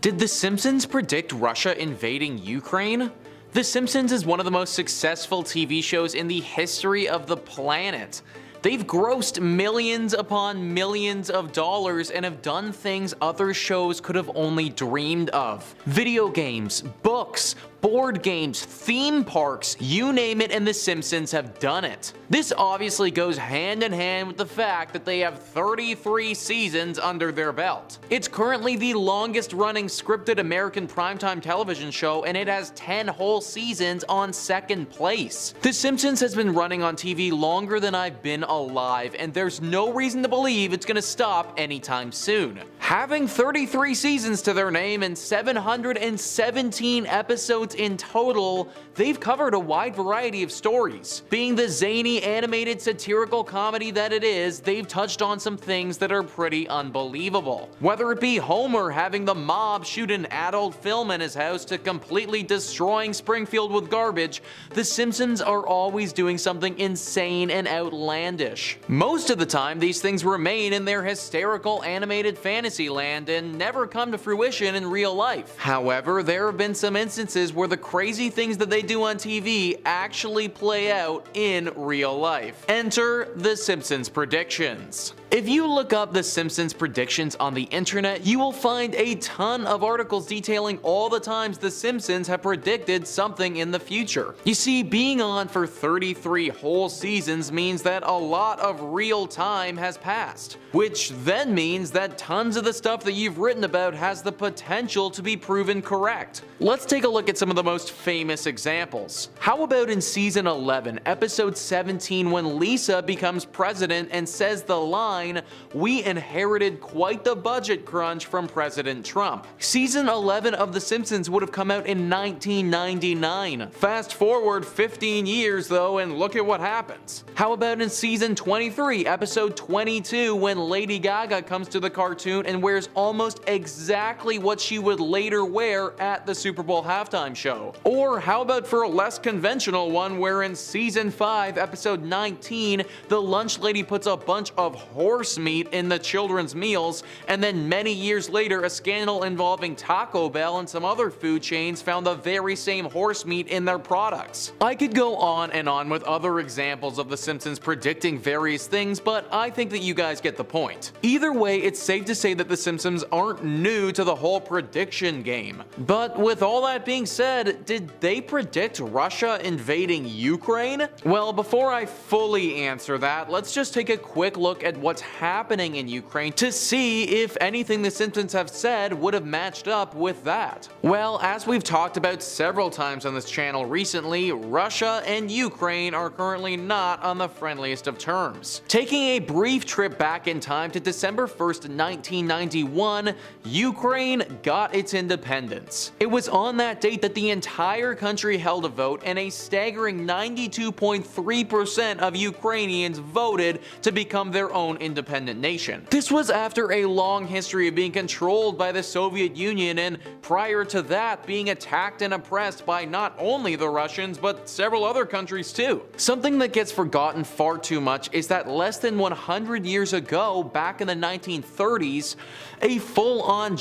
Did The Simpsons predict Russia invading Ukraine? The Simpsons is one of the most successful TV shows in the history of the planet. They've grossed millions upon millions of dollars and have done things other shows could have only dreamed of. Video games, books, board games, theme parks, you name it, and The Simpsons have done it. This obviously goes hand in hand with the fact that they have 33 seasons under their belt. It's currently the longest running scripted American primetime television show, and it has 10 whole seasons on second place. The Simpsons has been running on TV longer than I've been alive, and there's no reason to believe it's gonna stop anytime soon. Having 33 seasons to their name and 717 episodes in total, they've covered a wide variety of stories. Being the zany, animated, satirical comedy that it is, they've touched on some things that are pretty unbelievable. Whether it be Homer having the mob shoot an adult film in his house to completely destroying Springfield with garbage, The Simpsons are always doing something insane and outlandish. Most of the time, these things remain in their hysterical animated fantasy land and never come to fruition in real life. However, there have been some instances where the crazy things that they do on TV actually play out in real life. Enter The Simpsons predictions. If you look up The Simpsons predictions on the internet, you will find a ton of articles detailing all the times The Simpsons have predicted something in the future. You see, being on for 33 whole seasons means that a lot of real time has passed, which then means that tons of the stuff that you've written about has the potential to be proven correct. Let's take a look at some of the most famous examples. How about in season 11, episode 17, when Lisa becomes president and says the line, "We inherited quite the budget crunch from President Trump." Season 11 of The Simpsons would have come out in 1999. Fast forward 15 years though, and look at what happens. How about in season 23, episode 22, when Lady Gaga comes to the cartoon and wears almost exactly what she would later wear at the Super Bowl halftime show? Or how about for a less conventional one, where in season 5, episode 19, the lunch lady puts a bunch of horse meat in the children's meals, and then many years later a scandal involving Taco Bell and some other food chains found the very same horse meat in their products. I could go on and on with other examples of The Simpsons predicting various things, but I think that you guys get the point. Either way, it's safe to say that The Simpsons aren't new to the whole prediction game. But with all that being said, did they predict Russia invading Ukraine? Well, before I fully answer that, let's just take a quick look at what's happening in Ukraine to see if anything The Simpsons have said would have matched up with that. Well, as we've talked about several times on this channel recently, Russia and Ukraine are currently not on the friendliest of terms. Taking a brief trip back in time to December 1st, 1991, Ukraine got its independence. It was on that date that the entire country held a vote, and a staggering 92.3% of Ukrainians voted to become their own independent nation. This was after a long history of being controlled by the Soviet Union, and prior to that being attacked and oppressed by not only the Russians but several other countries too. Something that gets forgotten far too much is that less than 100 years ago, back in the 1930s, a full-on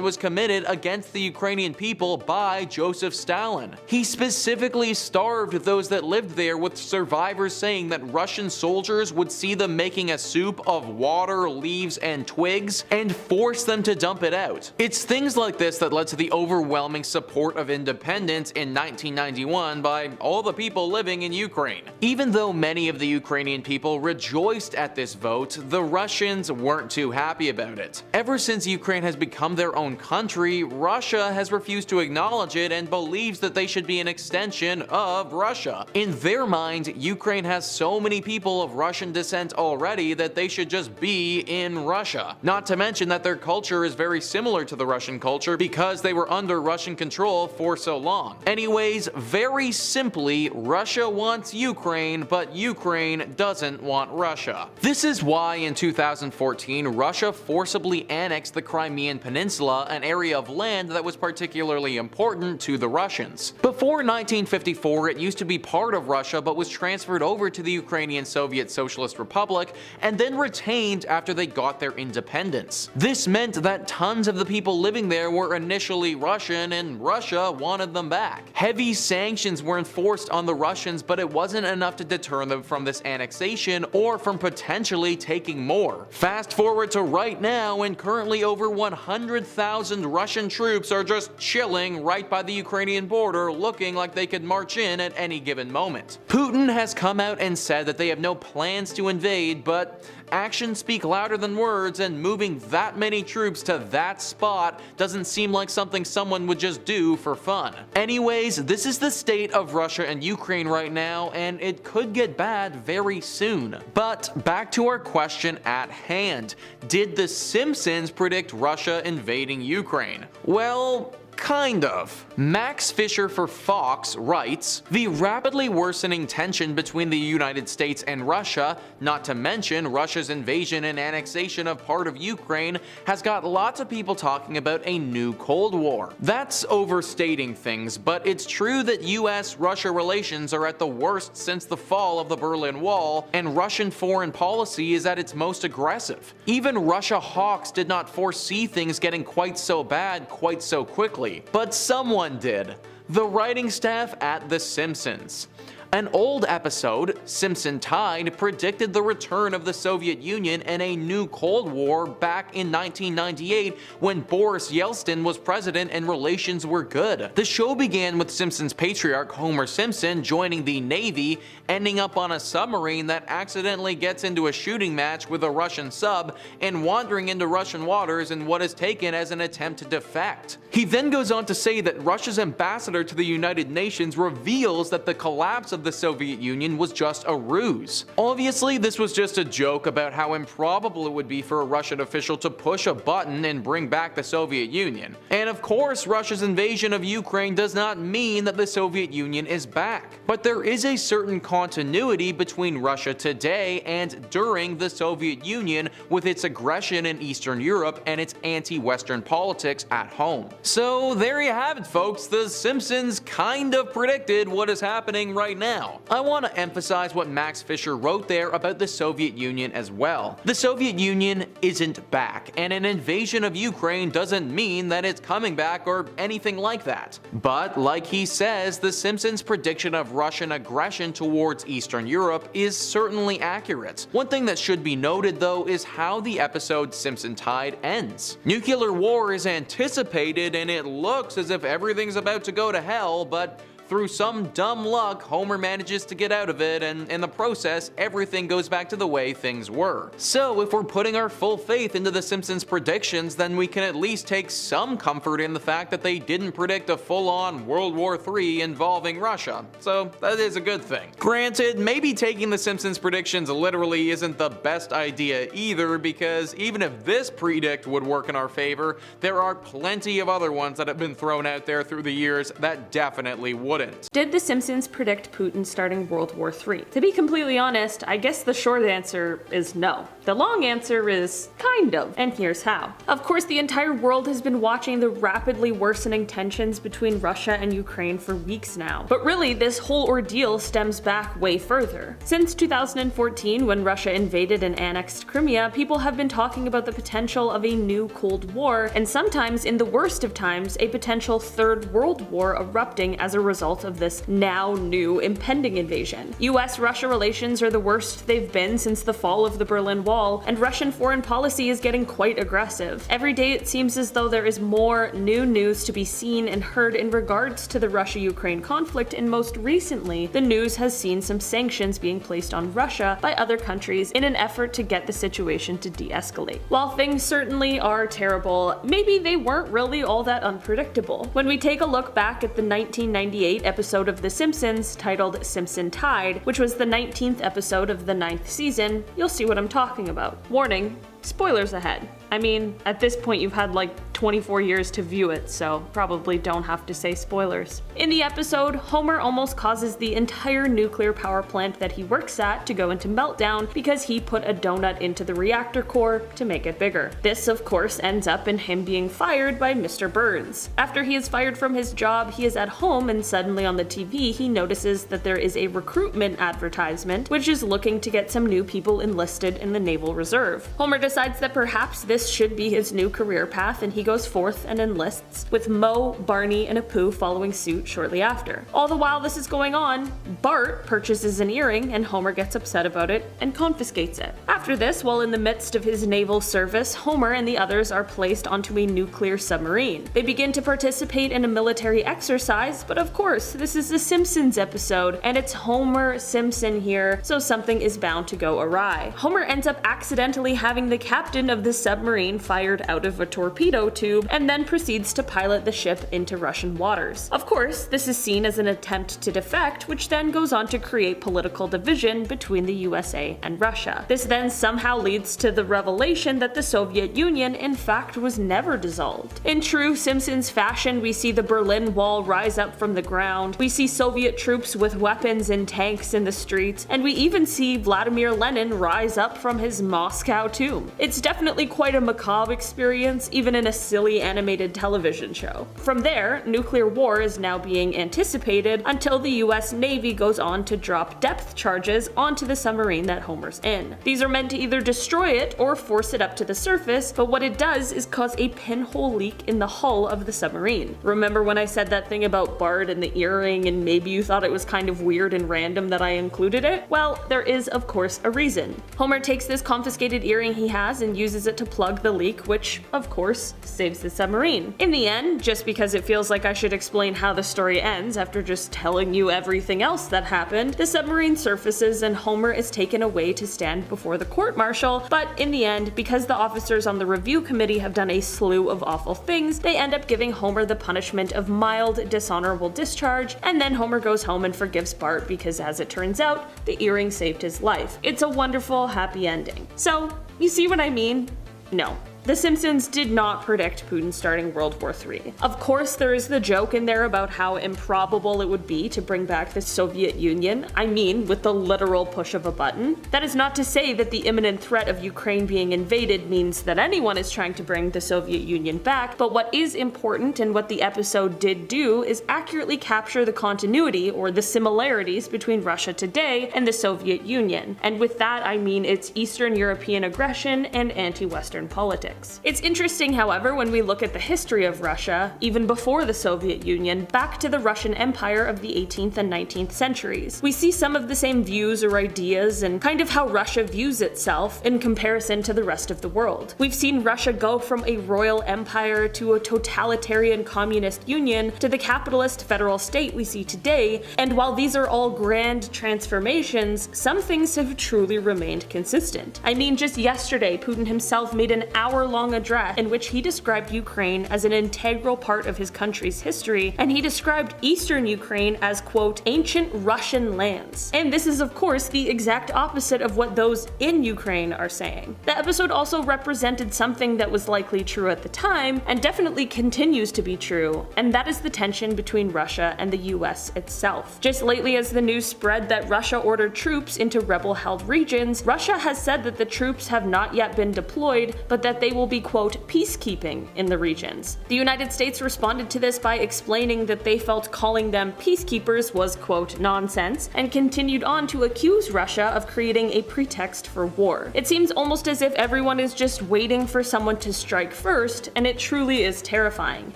was committed against the Ukrainian people by Joseph Stalin. He specifically starved those that lived there, with survivors saying that Russian soldiers would see them making a soup of water, leaves, and twigs and force them to dump it out. It's things like this that led to the overwhelming support of independence in 1991 by all the people living in Ukraine. Even though many of the Ukrainian people rejoiced at this vote, the Russians weren't too happy about it. Ever since Ukraine has become their own country, Russia has refused to acknowledge it and believes that they should be an extension of Russia. In their mind, Ukraine has so many people of Russian descent already that they should just be in Russia. Not to mention that their culture is very similar to the Russian culture because they were under Russian control for so long. Anyways, very simply, Russia wants Ukraine, but Ukraine doesn't want Russia. This is why in 2014, Russia forcibly annexed the Crimean Peninsula peninsula, an area of land that was particularly important to the Russians. Before 1954, it used to be part of Russia but was transferred over to the Ukrainian Soviet Socialist Republic and then retained after they got their independence. This meant that tons of the people living there were initially Russian and Russia wanted them back. Heavy sanctions were enforced on the Russians, but it wasn't enough to deter them from this annexation or from potentially taking more. Fast forward to right now, and currently over 100,000 Russian troops are just chilling right by the Ukrainian border, looking like they could march in at any given moment. Putin has come out and said that they have no plans to invade, but actions speak louder than words, and moving that many troops to that spot doesn't seem like something someone would just do for fun. Anyways, this is the state of Russia and Ukraine right now, and it could get bad very soon. But back to our question at hand. Did The Simpsons predict Russia invading Ukraine? Well, kind of. Max Fisher for Fox writes, "The rapidly worsening tension between the United States and Russia, not to mention Russia's invasion and annexation of part of Ukraine, has got lots of people talking about a new Cold War. That's overstating things, but it's true that US-Russia relations are at the worst since the fall of the Berlin Wall, and Russian foreign policy is at its most aggressive. Even Russia hawks did not foresee things getting quite so bad quite so quickly. But someone did. The writing staff at The Simpsons. An old episode, Simpson Tide, predicted the return of the Soviet Union and a new Cold War back in 1998 when Boris Yeltsin was president and relations were good. The show began with Simpsons patriarch Homer Simpson joining the Navy, ending up on a submarine that accidentally gets into a shooting match with a Russian sub and wandering into Russian waters in what is taken as an attempt to defect. He then goes on to say that Russia's ambassador to the United Nations reveals that the collapse of the Soviet Union was just a ruse. Obviously, this was just a joke about how improbable it would be for a Russian official to push a button and bring back the Soviet Union. And of course, Russia's invasion of Ukraine does not mean that the Soviet Union is back. But there is a certain continuity between Russia today and during the Soviet Union, with its aggression in Eastern Europe and its anti-Western politics at home. So there you have it, folks. The Simpsons kind of predicted what is happening right now. I want to emphasize what Max Fisher wrote there about the Soviet Union as well. The Soviet Union isn't back, and an invasion of Ukraine doesn't mean that it's coming back or anything like that. But like he says, the Simpsons' prediction of Russian aggression towards Eastern Europe is certainly accurate. One thing that should be noted though is how the episode Simpson Tide ends. Nuclear war is anticipated and it looks as if everything's about to go to hell, but through some dumb luck, Homer manages to get out of it, and in the process, everything goes back to the way things were. So if we're putting our full faith into the Simpsons' predictions, then we can at least take some comfort in the fact that they didn't predict a full-on World War III involving Russia. So that is a good thing. Granted, maybe taking the Simpsons' predictions literally isn't the best idea either, because even if this predict would work in our favor, there are plenty of other ones that have been thrown out there through the years that definitely would. Did The Simpsons predict Putin starting World War III? To be completely honest, I guess the short answer is no. The long answer is kind of, and here's how. Of course, the entire world has been watching the rapidly worsening tensions between Russia and Ukraine for weeks now. But really, this whole ordeal stems back way further. Since 2014, when Russia invaded and annexed Crimea, people have been talking about the potential of a new Cold War, and sometimes, in the worst of times, a potential Third World War erupting as a result of this now new impending invasion. US-Russia relations are the worst they've been since the fall of the Berlin Wall, and Russian foreign policy is getting quite aggressive. Every day it seems as though there is more new news to be seen and heard in regards to the Russia-Ukraine conflict, and most recently, the news has seen some sanctions being placed on Russia by other countries in an effort to get the situation to de-escalate. While things certainly are terrible, maybe they weren't really all that unpredictable. When we take a look back at the 1998 episode of The Simpsons titled Simpson Tide, which was the 19th episode of the 9th season, you'll see what I'm talking about. Warning, spoilers ahead. I mean, at this point you've had like 24 years to view it, so probably don't have to say spoilers. In the episode, Homer almost causes the entire nuclear power plant that he works at to go into meltdown because he put a donut into the reactor core to make it bigger. This, of course, ends up in him being fired by Mr. Burns. After he is fired from his job, he is at home and suddenly on the TV he notices that there is a recruitment advertisement which is looking to get some new people enlisted in the Naval Reserve. Homer decides that perhaps this should be his new career path and he goes forth and enlists, with Moe, Barney, and Apu following suit shortly after. All the while this is going on, Bart purchases an earring and Homer gets upset about it and confiscates it. After this, while in the midst of his naval service, Homer and the others are placed onto a nuclear submarine. They begin to participate in a military exercise, but of course, this is a Simpsons episode and it's Homer Simpson here, so something is bound to go awry. Homer ends up accidentally having the captain of the submarine fired out of a torpedo tube and then proceeds to pilot the ship into Russian waters. Of course, this is seen as an attempt to defect, which then goes on to create political division between the USA and Russia. This then somehow leads to the revelation that the Soviet Union in fact was never dissolved. In true Simpsons fashion, we see the Berlin Wall rise up from the ground, we see Soviet troops with weapons and tanks in the streets, and we even see Vladimir Lenin rise up from his Moscow tomb. It's definitely quite a macabre experience, even in a silly animated television show. From there, nuclear war is now being anticipated until the US Navy goes on to drop depth charges onto the submarine that Homer's in. These are meant to either destroy it or force it up to the surface, but what it does is cause a pinhole leak in the hull of the submarine. Remember when I said that thing about Bart and the earring and maybe you thought it was kind of weird and random that I included it? Well, there is of course a reason. Homer takes this confiscated earring he has and uses it to plug the leak, which of course saves the submarine. In the end, just because it feels like I should explain how the story ends after just telling you everything else that happened, the submarine surfaces and Homer is taken away to stand before the court-martial, but in the end, because the officers on the review committee have done a slew of awful things, they end up giving Homer the punishment of mild dishonorable discharge, and then Homer goes home and forgives Bart because, as it turns out, the earring saved his life. It's a wonderful, happy ending. So, you see what I mean? No. The Simpsons did not predict Putin starting World War III. Of course, there is the joke in there about how improbable it would be to bring back the Soviet Union. I mean, with the literal push of a button. That is not to say that the imminent threat of Ukraine being invaded means that anyone is trying to bring the Soviet Union back, but what is important and what the episode did do is accurately capture the continuity or the similarities between Russia today and the Soviet Union. And with that, I mean its Eastern European aggression and anti-Western politics. It's interesting, however, when we look at the history of Russia, even before the Soviet Union, back to the Russian Empire of the 18th and 19th centuries. We see some of the same views or ideas and kind of how Russia views itself in comparison to the rest of the world. We've seen Russia go from a royal empire to a totalitarian communist union to the capitalist federal state we see today, and while these are all grand transformations, some things have truly remained consistent. I mean, just yesterday, Putin himself made an hour-long address in which he described Ukraine as an integral part of his country's history, and he described Eastern Ukraine as, quote, ancient Russian lands. And this is of course the exact opposite of what those in Ukraine are saying. The episode also represented something that was likely true at the time, and definitely continues to be true, and that is the tension between Russia and the US itself. Just lately, as the news spread that Russia ordered troops into rebel-held regions, Russia has said that the troops have not yet been deployed, but that they will be, quote, peacekeeping in the regions. The United States responded to this by explaining that they felt calling them peacekeepers was, quote, nonsense, and continued on to accuse Russia of creating a pretext for war. It seems almost as if everyone is just waiting for someone to strike first, and it truly is terrifying.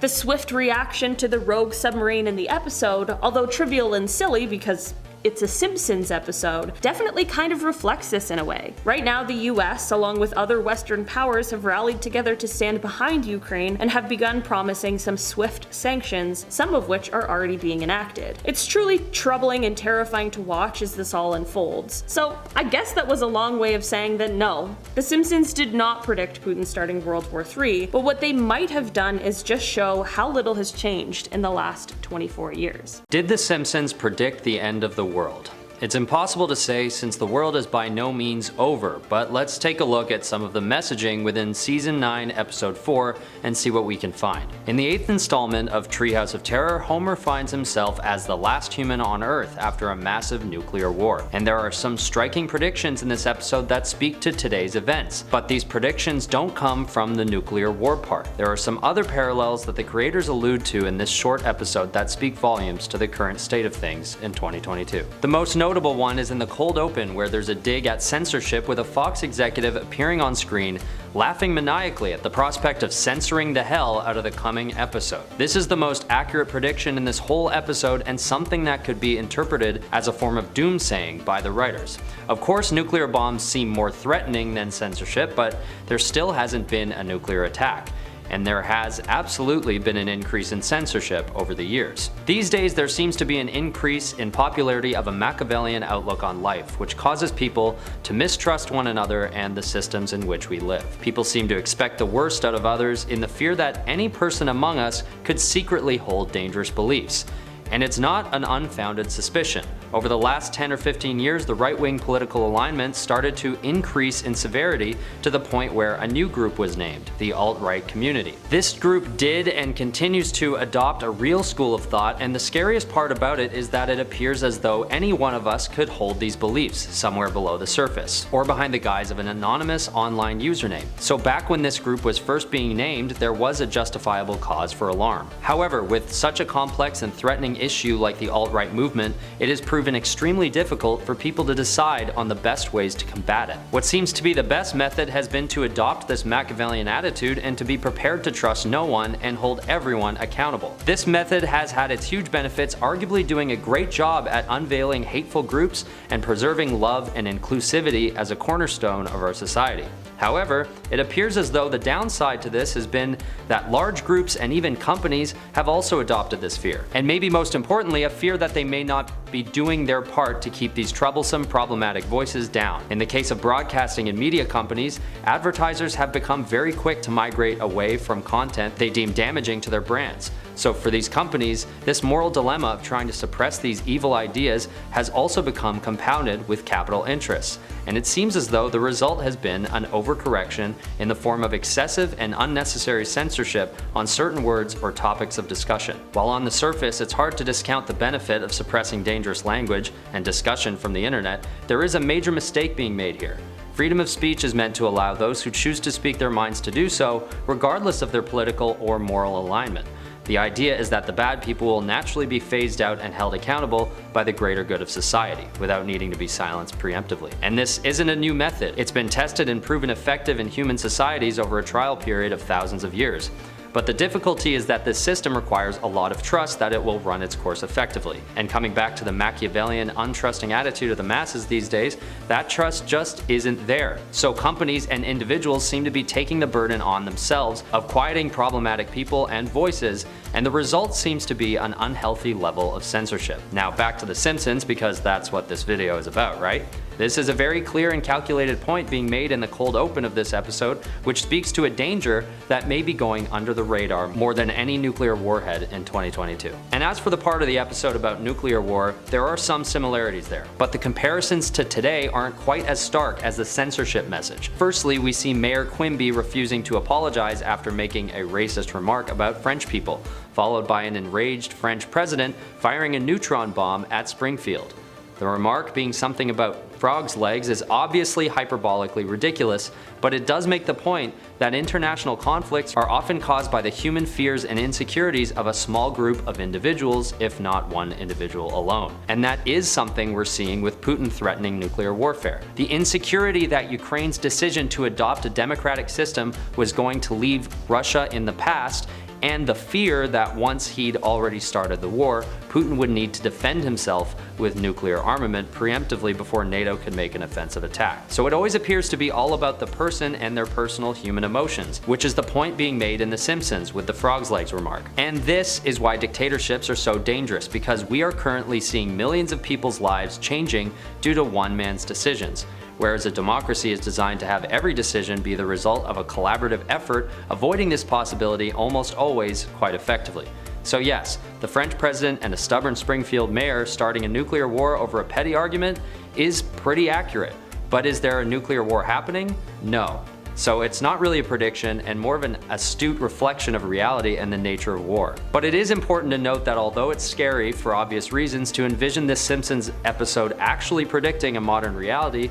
The swift reaction to the rogue submarine in the episode, although trivial and silly because it's a Simpsons episode, definitely kind of reflects this in a way. Right now, the US, along with other Western powers, have rallied together to stand behind Ukraine and have begun promising some swift sanctions, some of which are already being enacted. It's truly troubling and terrifying to watch as this all unfolds. So I guess that was a long way of saying that no, the Simpsons did not predict Putin starting World War III, but what they might have done is just show how little has changed in the last 24 years. Did The Simpsons predict the end of the world? It's impossible to say since the world is by no means over, but let's take a look at some of the messaging within Season 9, Episode 4 and see what we can find. In the 8th installment of Treehouse of Terror, Homer finds himself as the last human on Earth after a massive nuclear war. And there are some striking predictions in this episode that speak to today's events, but these predictions don't come from the nuclear war part. There are some other parallels that the creators allude to in this short episode that speak volumes to the current state of things in 2022. The most notable one is in the cold open, where there's a dig at censorship with a Fox executive appearing on screen laughing maniacally at the prospect of censoring the hell out of the coming episode. This is the most accurate prediction in this whole episode and something that could be interpreted as a form of doomsaying by the writers. Of course, nuclear bombs seem more threatening than censorship, but there still hasn't been a nuclear attack. And there has absolutely been an increase in censorship over the years. These days, there seems to be an increase in popularity of a Machiavellian outlook on life, which causes people to mistrust one another and the systems in which we live. People seem to expect the worst out of others in the fear that any person among us could secretly hold dangerous beliefs. And it's not an unfounded suspicion. Over the last 10 or 15 years, the right-wing political alignment started to increase in severity to the point where a new group was named, the alt-right community. This group did and continues to adopt a real school of thought, and the scariest part about it is that it appears as though any one of us could hold these beliefs somewhere below the surface, or behind the guise of an anonymous online username. So back when this group was first being named, there was a justifiable cause for alarm. However, with such a complex and threatening issue like the alt-right movement, it is proven extremely difficult for people to decide on the best ways to combat it. What seems to be the best method has been to adopt this Machiavellian attitude and to be prepared to trust no one and hold everyone accountable. This method has had its huge benefits, arguably doing a great job at unveiling hateful groups and preserving love and inclusivity as a cornerstone of our society. However, it appears as though the downside to this has been that large groups and even companies have also adopted this fear. And maybe most importantly, a fear that they may not be doing their part to keep these troublesome, problematic voices down. In the case of broadcasting and media companies, advertisers have become very quick to migrate away from content they deem damaging to their brands. So for these companies, this moral dilemma of trying to suppress these evil ideas has also become compounded with capital interests. And it seems as though the result has been an overcorrection in the form of excessive and unnecessary censorship on certain words or topics of discussion. While on the surface, it's hard to discount the benefit of suppressing dangerous language and discussion from the internet, there is a major mistake being made here. Freedom of speech is meant to allow those who choose to speak their minds to do so, regardless of their political or moral alignment. The idea is that the bad people will naturally be phased out and held accountable by the greater good of society, without needing to be silenced preemptively. And this isn't a new method. It's been tested and proven effective in human societies over a trial period of thousands of years. But the difficulty is that this system requires a lot of trust that it will run its course effectively. And coming back to the Machiavellian, untrusting attitude of the masses these days, that trust just isn't there. So companies and individuals seem to be taking the burden on themselves of quieting problematic people and voices, and the result seems to be an unhealthy level of censorship. Now back to The Simpsons, because that's what this video is about, right? This is a very clear and calculated point being made in the cold open of this episode, which speaks to a danger that may be going under the radar more than any nuclear warhead in 2022. And as for the part of the episode about nuclear war, there are some similarities there, but the comparisons to today aren't quite as stark as the censorship message. Firstly, we see Mayor Quimby refusing to apologize after making a racist remark about French people, followed by an enraged French president firing a neutron bomb at Springfield. The remark being something about frogs' legs is obviously hyperbolically ridiculous, but it does make the point that international conflicts are often caused by the human fears and insecurities of a small group of individuals, if not one individual alone. And that is something we're seeing with Putin threatening nuclear warfare. The insecurity that Ukraine's decision to adopt a democratic system was going to leave Russia in the past, and the fear that once he'd already started the war, Putin would need to defend himself with nuclear armament preemptively before NATO could make an offensive attack. So it always appears to be all about the person and their personal human emotions, which is the point being made in The Simpsons with the frog's legs remark. And this is why dictatorships are so dangerous, because we are currently seeing millions of people's lives changing due to one man's decisions. Whereas a democracy is designed to have every decision be the result of a collaborative effort, avoiding this possibility almost always quite effectively. So yes, the French president and a stubborn Springfield mayor starting a nuclear war over a petty argument is pretty accurate. But is there a nuclear war happening? No. So it's not really a prediction and more of an astute reflection of reality and the nature of war. But it is important to note that although it's scary for obvious reasons to envision this Simpsons episode actually predicting a modern reality,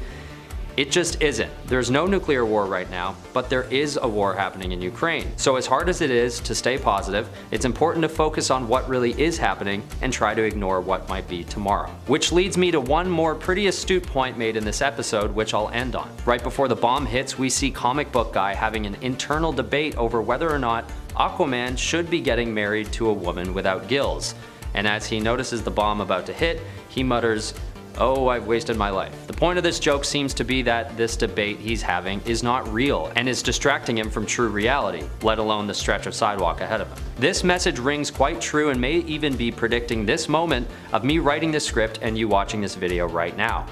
it just isn't. There's no nuclear war right now, but there is a war happening in Ukraine. So as hard as it is to stay positive, it's important to focus on what really is happening and try to ignore what might be tomorrow. Which leads me to one more pretty astute point made in this episode, which I'll end on. Right before the bomb hits, we see comic book guy having an internal debate over whether or not Aquaman should be getting married to a woman without gills. And as he notices the bomb about to hit, he mutters, "Oh, I've wasted my life." The point of this joke seems to be that this debate he's having is not real and is distracting him from true reality, let alone the stretch of sidewalk ahead of him. This message rings quite true and may even be predicting this moment of me writing this script and you watching this video right now.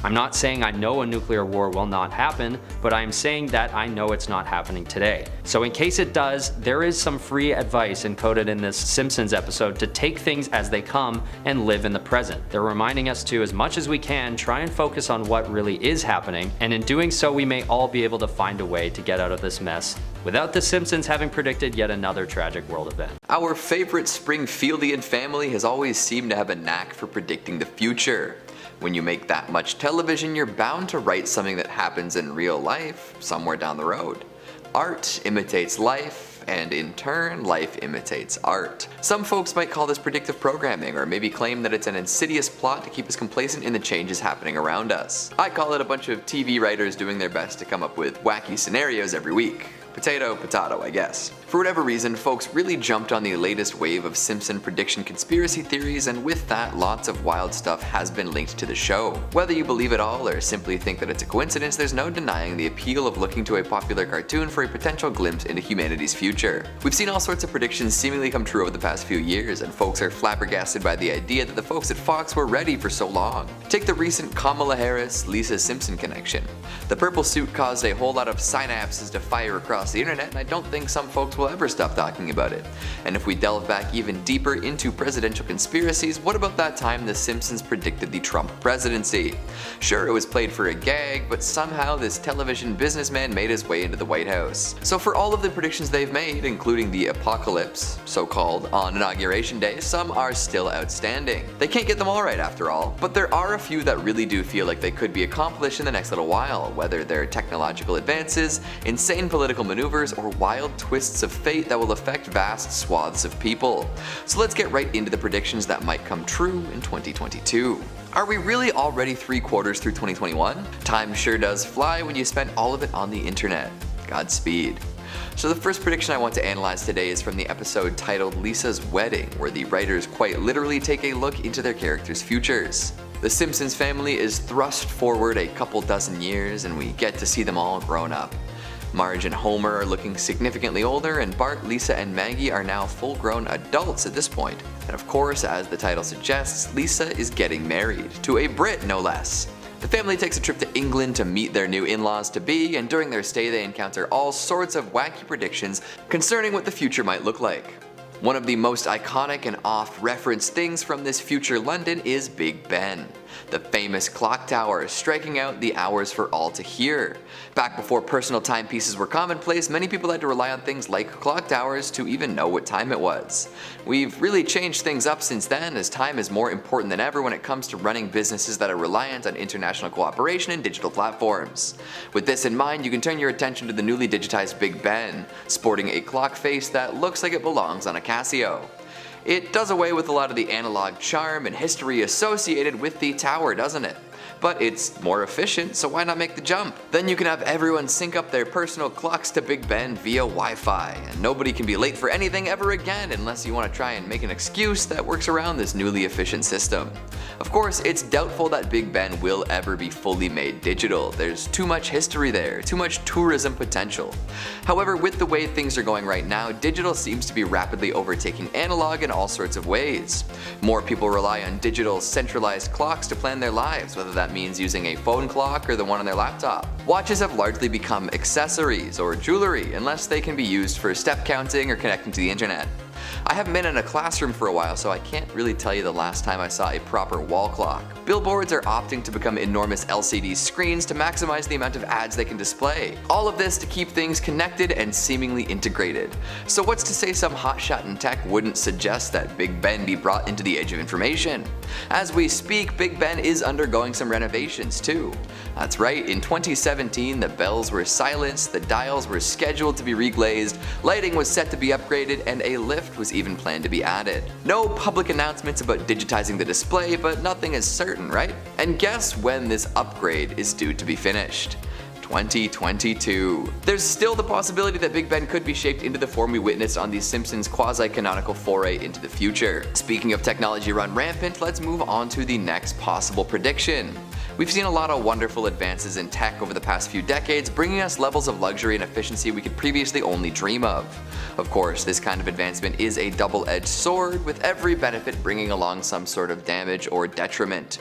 I'm not saying I know a nuclear war will not happen, but I am saying that I know it's not happening today. So in case it does, there is some free advice encoded in this Simpsons episode to take things as they come and live in the present. They're reminding us to, as much as we can, try and focus on what really is happening, and in doing so we may all be able to find a way to get out of this mess without the Simpsons having predicted yet another tragic world event. Our favorite Springfieldian family has always seemed to have a knack for predicting the future. When you make that much television, you're bound to write something that happens in real life somewhere down the road. Art imitates life, and in turn, life imitates art. Some folks might call this predictive programming, or maybe claim that it's an insidious plot to keep us complacent in the changes happening around us. I call it a bunch of TV writers doing their best to come up with wacky scenarios every week. Potato, potato, I guess. For whatever reason, folks really jumped on the latest wave of Simpson prediction conspiracy theories, and with that, lots of wild stuff has been linked to the show. Whether you believe it all or simply think that it's a coincidence, there's no denying the appeal of looking to a popular cartoon for a potential glimpse into humanity's future. We've seen all sorts of predictions seemingly come true over the past few years, and folks are flabbergasted by the idea that the folks at Fox were ready for so long. Take the recent Kamala Harris-Lisa Simpson connection. The purple suit caused a whole lot of synapses to fire across the internet, and I don't think some folks will ever stop talking about it. And if we delve back even deeper into presidential conspiracies, what about that time The Simpsons predicted the Trump presidency? Sure, it was played for a gag, but somehow this television businessman made his way into the White House. So for all of the predictions they've made, including the apocalypse, so-called, on Inauguration Day, some are still outstanding. They can't get them all right after all, but there are a few that really do feel like they could be accomplished in the next little while, whether they're technological advances, insane political maneuvers, or wild twists of fate that will affect vast swaths of people. So let's get right into the predictions that might come true in 2022. Are we really already 3/4 through 2021? Time sure does fly when you spend all of it on the internet. Godspeed. So the first prediction I want to analyze today is from the episode titled Lisa's Wedding, where the writers quite literally take a look into their characters' futures. The Simpsons family is thrust forward a couple dozen years, and we get to see them all grown up. Marge and Homer are looking significantly older, and Bart, Lisa, and Maggie are now full-grown adults at this point. And of course, as the title suggests, Lisa is getting married, to a Brit no less. The family takes a trip to England to meet their new in-laws-to-be, and during their stay they encounter all sorts of wacky predictions concerning what the future might look like. One of the most iconic and oft-referenced things from this future London is Big Ben, the famous clock tower striking out the hours for all to hear. Back before personal timepieces were commonplace, many people had to rely on things like clock towers to even know what time it was. We've really changed things up since then, as time is more important than ever when it comes to running businesses that are reliant on international cooperation and digital platforms. With this in mind, you can turn your attention to the newly digitized Big Ben, sporting a clock face that looks like it belongs on a Casio. It does away with a lot of the analog charm and history associated with the tower, doesn't it? But it's more efficient, so why not make the jump? Then you can have everyone sync up their personal clocks to Big Ben via Wi-Fi, and nobody can be late for anything ever again unless you want to try and make an excuse that works around this newly efficient system. Of course, it's doubtful that Big Ben will ever be fully made digital. There's too much history there, too much tourism potential. However, with the way things are going right now, digital seems to be rapidly overtaking analog in all sorts of ways. More people rely on digital, centralized clocks to plan their lives, whether that means using a phone clock or the one on their laptop. Watches have largely become accessories or jewelry, unless they can be used for step counting or connecting to the internet. I haven't been in a classroom for a while, so I can't really tell you the last time I saw a proper wall clock. Billboards are opting to become enormous LCD screens to maximize the amount of ads they can display. All of this to keep things connected and seemingly integrated. So what's to say some hotshot in tech wouldn't suggest that Big Ben be brought into the age of information? As we speak, Big Ben is undergoing some renovations too. That's right, in 2017 the bells were silenced, the dials were scheduled to be reglazed, lighting was set to be upgraded, and a lift was even planned to be added. No public announcements about digitizing the display, but nothing is certain, right? And guess when this upgrade is due to be finished? 2022. There's still the possibility that Big Ben could be shaped into the form we witnessed on the Simpsons quasi-canonical foray into the future. Speaking of technology run rampant, let's move on to the next possible prediction. We've seen a lot of wonderful advances in tech over the past few decades, bringing us levels of luxury and efficiency we could previously only dream of. Of course, this kind of advancement is a double-edged sword, with every benefit bringing along some sort of damage or detriment.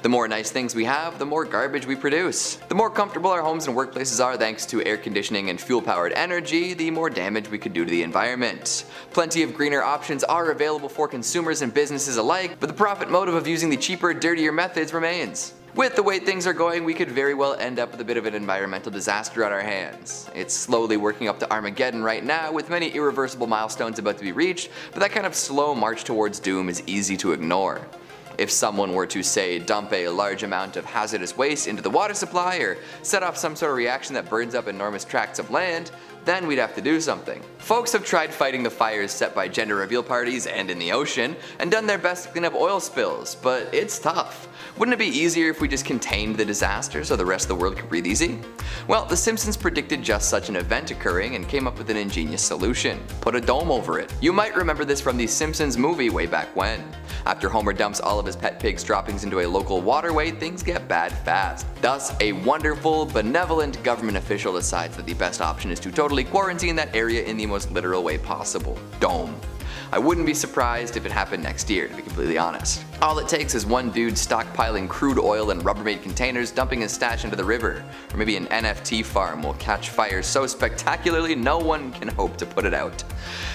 The more nice things we have, the more garbage we produce. The more comfortable our homes and workplaces are thanks to air conditioning and fuel-powered energy, the more damage we could do to the environment. Plenty of greener options are available for consumers and businesses alike, but the profit motive of using the cheaper, dirtier methods remains. With the way things are going, we could very well end up with a bit of an environmental disaster on our hands. It's slowly working up to Armageddon right now, with many irreversible milestones about to be reached, but that kind of slow march towards doom is easy to ignore. If someone were to, say, dump a large amount of hazardous waste into the water supply, or set off some sort of reaction that burns up enormous tracts of land, then we'd have to do something. Folks have tried fighting the fires set by gender reveal parties and in the ocean, and done their best to clean up oil spills, but it's tough. Wouldn't it be easier if we just contained the disaster so the rest of the world could breathe easy? Well, The Simpsons predicted just such an event occurring and came up with an ingenious solution. Put a dome over it. You might remember this from the Simpsons movie way back when. After Homer dumps all of his pet pig's droppings into a local waterway, things get bad fast. Thus, a wonderful, benevolent government official decides that the best option is to totally quarantine that area in the most literal way possible. Dome. I wouldn't be surprised if it happened next year, to be completely honest. All it takes is one dude stockpiling crude oil in Rubbermaid containers, dumping his stash into the river. Or maybe an NFT farm will catch fire so spectacularly no one can hope to put it out.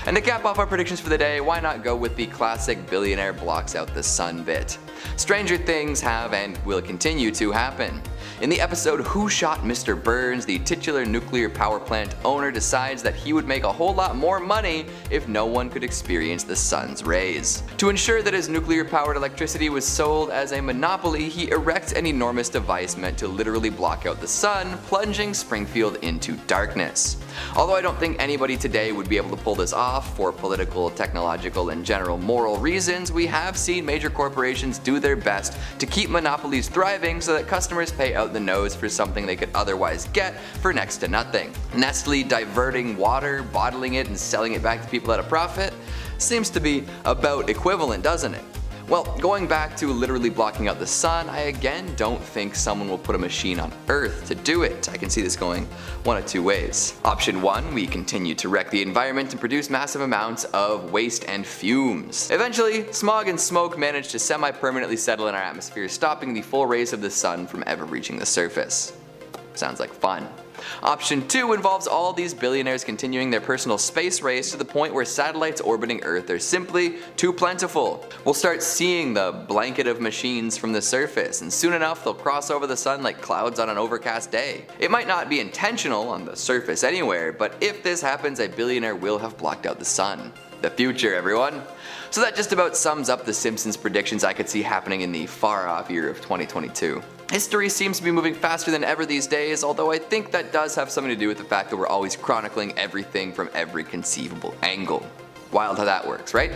And to cap off our predictions for the day, why not go with the classic billionaire blocks out the sun bit. Stranger things have and will continue to happen. In the episode Who Shot Mr. Burns, the titular nuclear power plant owner decides that he would make a whole lot more money if no one could experience the sun's rays. To ensure that his nuclear-powered electricity was sold as a monopoly, he erects an enormous device meant to literally block out the sun, plunging Springfield into darkness. Although I don't think anybody today would be able to pull this off for political, technological, and general moral reasons, we have seen major corporations do their best to keep monopolies thriving so that customers pay out the nose for something they could otherwise get for next to nothing. Nestle diverting water, bottling it, and selling it back to people at a profit seems to be about equivalent, doesn't it? Well, going back to literally blocking out the sun, I again don't think someone will put a machine on Earth to do it. I can see this going one of two ways. Option 1, we continue to wreck the environment and produce massive amounts of waste and fumes. Eventually, smog and smoke manage to semi-permanently settle in our atmosphere, stopping the full rays of the sun from ever reaching the surface. Sounds like fun. Option 2 involves all these billionaires continuing their personal space race to the point where satellites orbiting Earth are simply too plentiful. We'll start seeing the blanket of machines from the surface, and soon enough they'll cross over the sun like clouds on an overcast day. It might not be intentional on the surface anywhere, but if this happens, a billionaire will have blocked out the sun. The future, everyone. So that just about sums up the Simpsons predictions I could see happening in the far off year of 2022. History seems to be moving faster than ever these days, although I think that does have something to do with the fact that we're always chronicling everything from every conceivable angle. Wild how that works, right?